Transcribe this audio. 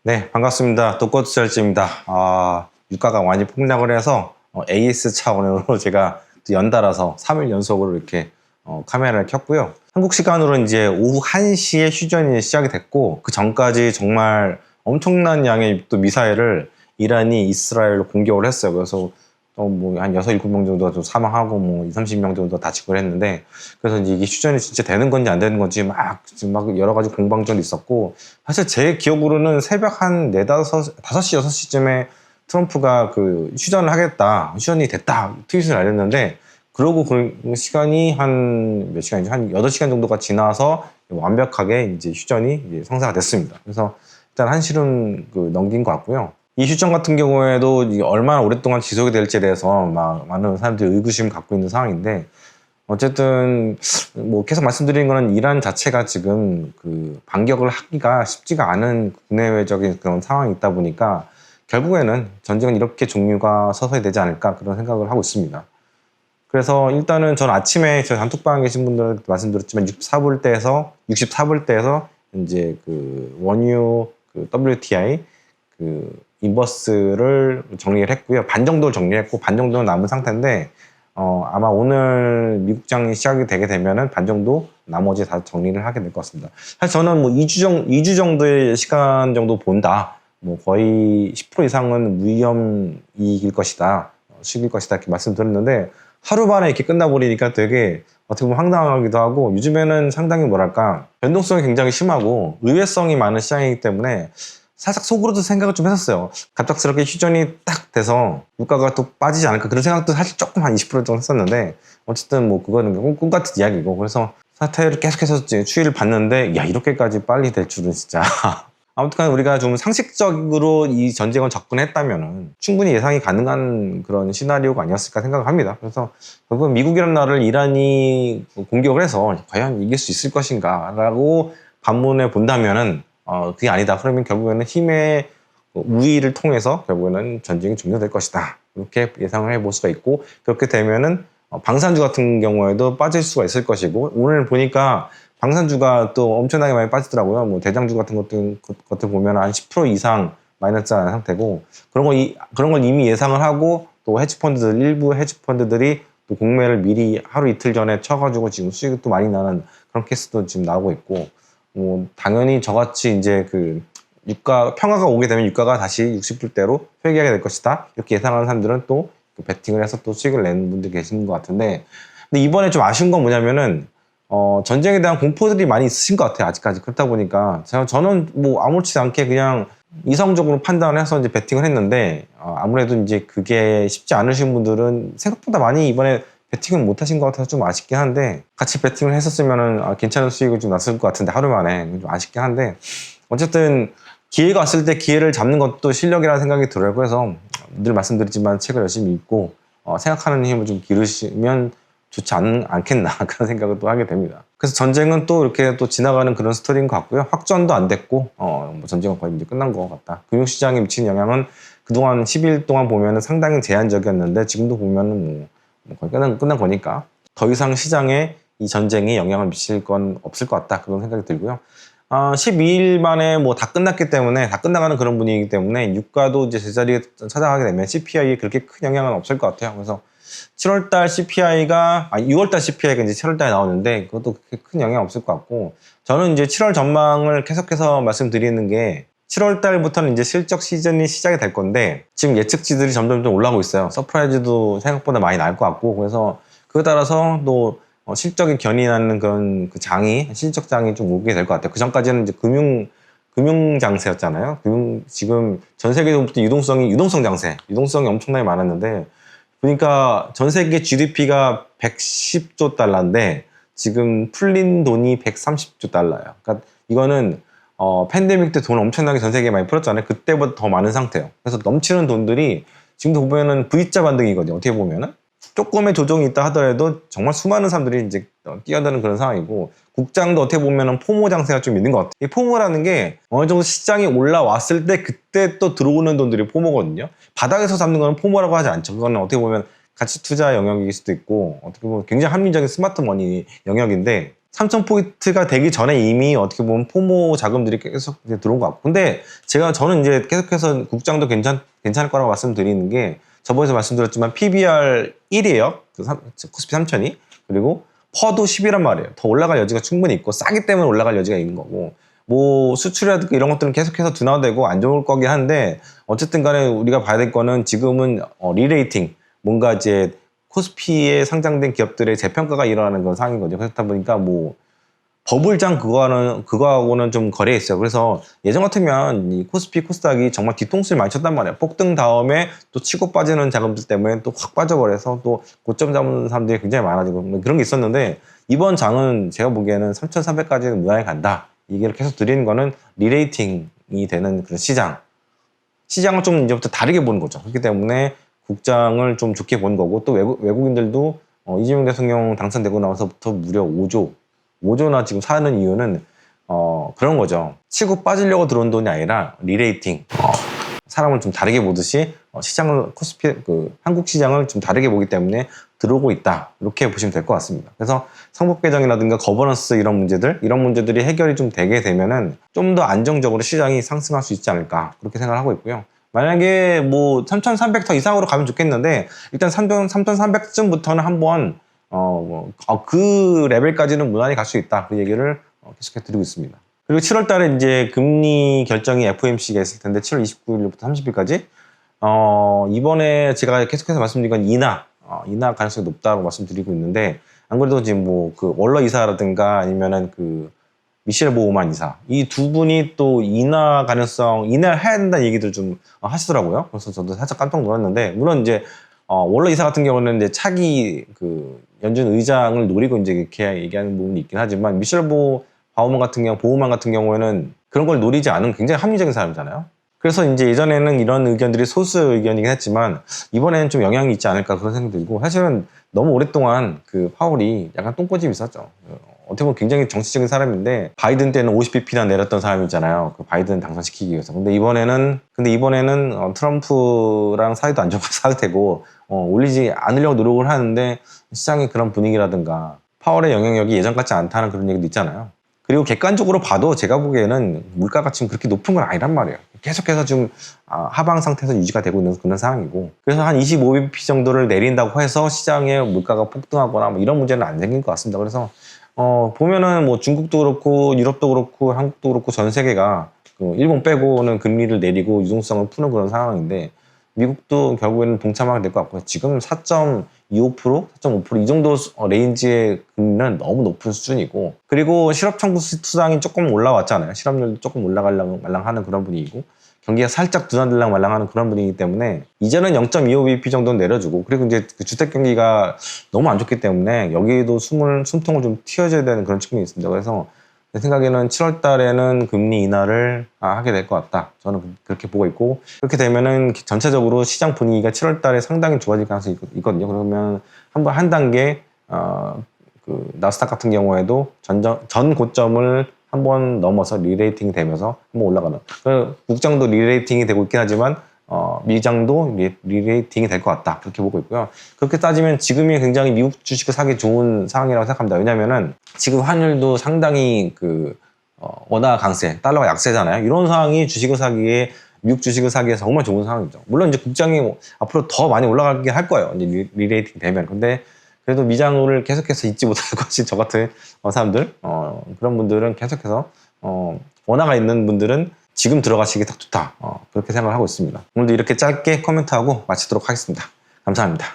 네, 반갑습니다. 독거투자일지입니다. 유가가 많이 폭락을 해서 AS 차원으로 제가 또 연달아서 3일 연속으로 이렇게 카메라를 켰고요. 한국 시간으로 이제 오후 1시에 휴전이 시작이 됐고, 그 전까지 정말 엄청난 양의 또 미사일을 이란이 이스라엘로 공격을 했어요. 그래서 한 6, 7명 정도가 좀 사망하고 2, 30명 정도 다치고 했는데, 그래서 이제 이게 휴전이 진짜 되는 건지 안 되는 건지 막 여러 가지 공방전이 있었고, 사실 제 기억으로는 새벽 한 5시, 6시쯤에 트럼프가 그 휴전을 하겠다, 휴전이 됐다 트윗을 알렸는데, 그러고 그 시간이 한 몇 시간이죠? 한 8시간 정도가 지나서 완벽하게 이제 휴전이 이제 성사가 됐습니다. 그래서 일단 한시름 넘긴 것 같고요. 이 휴전 같은 경우에도 얼마나 오랫동안 지속이 될지에 대해서 많은 사람들이 의구심을 갖고 있는 상황인데, 어쨌든 계속 말씀드리는 거는 이란 자체가 지금 반격을 하기가 쉽지가 않은 국내외적인 그런 상황이 있다 보니까 결국에는 전쟁은 이렇게 종류가 서서히 되지 않을까 그런 생각을 하고 있습니다. 그래서 일단은 전 아침에 저희 단톡방에 계신 분들한테 말씀드렸지만 64불대에서 이제 원유 WTI 인버스를 정리를 했고요. 반 정도를 정리했고 반 정도는 남은 상태인데 아마 오늘 미국장이 시작이 되게 되면은 반 정도 나머지 다 정리를 하게 될 것 같습니다. 사실 저는 2주 정도의 시간 정도 본다. 거의 10% 이상은 무위험 이익일 것이다. 수익일 것이다. 이렇게 말씀드렸는데 하루 만에 이렇게 끝나버리니까 되게 어떻게 보면 황당하기도 하고, 요즘에는 상당히 변동성이 굉장히 심하고 의외성이 많은 시장이기 때문에 살짝 속으로도 생각을 좀 했었어요. 갑작스럽게 휴전이 딱 돼서 유가가 또 빠지지 않을까 그런 생각도 사실 조금 한 20% 정도 했었는데, 어쨌든 그거는 꿈 같은 이야기고, 그래서 사태를 계속해서 추이를 봤는데 야, 이렇게까지 빨리 될 줄은 진짜 아무튼 우리가 좀 상식적으로 이 전쟁을 접근했다면 충분히 예상이 가능한 그런 시나리오가 아니었을까 생각을 합니다. 그래서 결국은 미국이라는 나라를 이란이 공격을 해서 과연 이길 수 있을 것인가 라고 반문해 본다면은 그게 아니다. 그러면 결국에는 힘의 우위를 통해서 결국에는 전쟁이 종료될 것이다. 이렇게 예상을 해볼 수가 있고, 그렇게 되면은 방산주 같은 경우에도 빠질 수가 있을 것이고, 오늘 보니까 방산주가 또 엄청나게 많이 빠지더라고요. 대장주 같은 것들 보면 한 10% 이상 마이너스한 상태고, 그런 걸 이미 예상을 하고, 또 일부 헤지펀드들이 또 공매를 미리 하루 이틀 전에 쳐가지고 지금 수익이 또 많이 나는 그런 케이스도 지금 나오고 있고, 당연히 저같이 이제 평화가 오게 되면 유가가 다시 60불대로 회귀하게 될 것이다. 이렇게 예상하는 사람들은 또 베팅을 해서 또 수익을 내는 분들이 계시는 것 같은데, 근데 이번에 좀 아쉬운 건 뭐냐면은, 전쟁에 대한 공포들이 많이 있으신 것 같아요. 아직까지. 그렇다 보니까 저는 아무렇지 않게 그냥 이성적으로 판단을 해서 이제 베팅을 했는데, 아무래도 이제 그게 쉽지 않으신 분들은 생각보다 많이 이번에 베팅은 못 하신 것 같아서 좀 아쉽긴 한데, 같이 베팅을 했었으면은 괜찮은 수익을 좀 났을 것 같은데, 하루 만에 좀 아쉽긴 한데, 어쨌든 기회가 왔을 때 기회를 잡는 것도 실력이라는 생각이 들어요. 그래서 늘 말씀드리지만 책을 열심히 읽고 생각하는 힘을 좀 기르시면 좋지 않겠나 그런 생각을 또 하게 됩니다. 그래서 전쟁은 또 이렇게 또 지나가는 그런 스토리인 것 같고요. 확전도 안 됐고 전쟁은 거의 이제 끝난 것 같다. 금융시장에 미치는 영향은 그동안 10일 동안 보면은 상당히 제한적이었는데, 지금도 보면은 거의 끝난 거니까 더 이상 시장에 이 전쟁이 영향을 미칠 건 없을 것 같다 그런 생각이 들고요. 12일 만에 다 끝났기 때문에, 다 끝나가는 그런 분위기이기 때문에 유가도 이제 제자리에 찾아가게 되면 CPI에 그렇게 큰 영향은 없을 것 같아요. 그래서 6월달 CPI가 이제 7월달에 나오는데 그것도 그렇게 큰 영향 없을 것 같고, 저는 이제 7월 전망을 계속해서 말씀드리는 게, 7월달부터는 이제 실적 시즌이 시작이 될 건데, 지금 예측치들이 점점 좀 올라오고 있어요. 서프라이즈도 생각보다 많이 날 것 같고, 그래서 그에 따라서 또 실적이 견인하는 그런 실적 장이 좀 오게 될 것 같아요. 그 전까지는 이제 금융 장세였잖아요. 지금 전 세계적으로 유동성 장세, 유동성이 엄청나게 많았는데, 보니까 전 세계 GDP가 110조 달러인데 지금 풀린 돈이 130조 달러예요. 그러니까 이거는 팬데믹 때 돈 엄청나게 전 세계에 많이 풀었잖아요. 그때보다 더 많은 상태예요. 그래서 넘치는 돈들이 지금도 보면은 V자 반등이거든요. 어떻게 보면은 조금의 조정이 있다 하더라도 정말 수많은 사람들이 이제 뛰어드는 그런 상황이고, 국장도 어떻게 보면은 포모 장세가 좀 있는 것 같아요. 이 포모라는 게 어느 정도 시장이 올라왔을 때 그때 또 들어오는 돈들이 포모거든요. 바닥에서 잡는 거는 포모라고 하지 않죠. 그거는 어떻게 보면 가치 투자 영역일 수도 있고, 어떻게 보면 굉장히 합리적인 스마트 머니 영역인데, 3,000포인트가 되기 전에 이미 어떻게 보면 포모 자금들이 계속 이제 들어온 것 같고. 근데 저는 이제 계속해서 국장도 괜찮을 거라고 말씀드리는 게, 저번에도 말씀드렸지만 PBR 1이에요. 코스피 3,000이. 그리고 퍼도 10이란 말이에요. 더 올라갈 여지가 충분히 있고, 싸기 때문에 올라갈 여지가 있는 거고, 뭐 수출이라든가 이런 것들은 계속해서 둔화되고 안 좋을 거긴 한데, 어쨌든 간에 우리가 봐야 될 거는 지금은 리레이팅, 뭔가 이제 코스피에 상장된 기업들의 재평가가 일어나는 그런 상황인 거죠. 그렇다 보니까 뭐 버블장 그거하고는 좀 거리에 있어요. 그래서 예전 같으면 이 코스피, 코스닥이 정말 뒤통수를 많이 쳤단 말이에요. 폭등 다음에 또 치고 빠지는 자금들 때문에 또 확 빠져버려서 또 고점 잡는 사람들이 굉장히 많아지고 그런 게 있었는데, 이번 장은 제가 보기에는 3,300까지는 무난히 간다. 얘기를 계속 드리는 거는 리레이팅이 되는 그런 시장을 좀 이제부터 다르게 보는 거죠. 그렇기 때문에 국장을 좀 좋게 본 거고, 또 외국인들도 이재명 대통령 당선되고 나서부터 무려 5조나 지금 사는 이유는 그런 거죠. 치고 빠지려고 들어온 돈이 아니라 리레이팅, 사람을 좀 다르게 보듯이 시장을, 코스피 한국 시장을 좀 다르게 보기 때문에 들어오고 있다, 이렇게 보시면 될 것 같습니다. 그래서 상법 개정이라든가 거버넌스 이런 문제들이 해결이 좀 되게 되면은 좀 더 안정적으로 시장이 상승할 수 있지 않을까, 그렇게 생각을 하고 있고요. 만약에 뭐 3,300 더 이상으로 가면 좋겠는데, 일단 3,300쯤부터는 한번 그 레벨까지는 무난히 갈 수 있다, 그 얘기를 계속해 드리고 있습니다. 그리고 7월 달에 이제 금리 결정이 FOMC가 있을 텐데, 7월 29일부터 30일까지 이번에 제가 계속해서 말씀드린 건 인하 가능성이 높다고 말씀드리고 있는데, 안 그래도 지금 뭐 그 월러 이사라든가 아니면은 그 미셸 보우만 이사, 이 두 분이 또 인하를 해야 된다는 얘기들 좀 하시더라고요. 그래서 저도 살짝 깜짝 놀랐는데, 물론 이제 월러 이사 같은 경우는 이제 차기 그 연준 의장을 노리고 이제 이렇게 얘기하는 부분이 있긴 하지만, 미셸 보우만 같은 경우에는 그런 걸 노리지 않은 굉장히 합리적인 사람이잖아요. 그래서 이제 예전에는 이런 의견들이 소수 의견이긴 했지만, 이번에는 좀 영향이 있지 않을까, 그런 생각이 들고, 사실은 너무 오랫동안 그 파월이 약간 똥꼬집이 있었죠. 어떻게 보면 굉장히 정치적인 사람인데, 바이든 때는 50bp나 내렸던 사람이잖아요. 그 바이든 당선시키기 위해서. 근데 이번에는 트럼프랑 사이도 안 좋은 상태고, 올리지 않으려고 노력을 하는데, 시장의 그런 분위기라든가 파월의 영향력이 예전 같지 않다는 그런 얘기도 있잖아요. 그리고 객관적으로 봐도 제가 보기에는 물가가 지금 그렇게 높은 건 아니란 말이에요. 계속해서 지금 하방 상태에서 유지가 되고 있는 그런 상황이고, 그래서 한 25bp 정도를 내린다고 해서 시장에 물가가 폭등하거나 뭐 이런 문제는 안 생긴 것 같습니다. 그래서 보면은 뭐 중국도 그렇고 유럽도 그렇고 한국도 그렇고 전 세계가 일본 빼고는 금리를 내리고 유동성을 푸는 그런 상황인데, 미국도 결국에는 동참하게 될 것 같고요. 지금 4.25%, 4.5% 이 정도 레인지의 금리는 너무 높은 수준이고, 그리고 실업 청구 수당이 조금 올라왔잖아요. 실업률도 조금 올라가려고 말랑하는 그런 분위기고, 경기가 살짝 둔화되려고 말랑하는 그런 분위기이기 때문에 이제는 0.25bp 정도는 내려주고, 그리고 이제 그 주택 경기가 너무 안 좋기 때문에 여기에도 숨통을 좀 틔워줘야 되는 그런 측면이 있습니다. 그래서 제 생각에는 7월 달에는 금리 인하를 하게 될 것 같다. 저는 그렇게 보고 있고, 그렇게 되면은 전체적으로 시장 분위기가 7월 달에 상당히 좋아질 가능성이 있거든요. 그러면 한 단계, 그 나스닥 같은 경우에도 전 고점을 한번 넘어서 리레이팅이 되면서 한번 올라가는. 국장도 리레이팅이 되고 있긴 하지만, 미장도 리레이팅이 될 것 같다, 그렇게 보고 있고요. 그렇게 따지면 지금이 굉장히 미국 주식을 사기 좋은 상황이라고 생각합니다. 왜냐면은 지금 환율도 상당히 원화 강세, 달러가 약세잖아요. 이런 상황이 미국 주식을 사기에 정말 좋은 상황이죠. 물론 이제 국장이 앞으로 더 많이 올라가긴 할 거예요, 이제 리레이팅 되면. 근데 그래도 미장을 계속해서 잊지 못할 것이 저 같은 사람들, 그런 분들은 계속해서 원화가 있는 분들은 지금 들어가시기 딱 좋다, 그렇게 생각을 하고 있습니다. 오늘도 이렇게 짧게 코멘트하고 마치도록 하겠습니다. 감사합니다.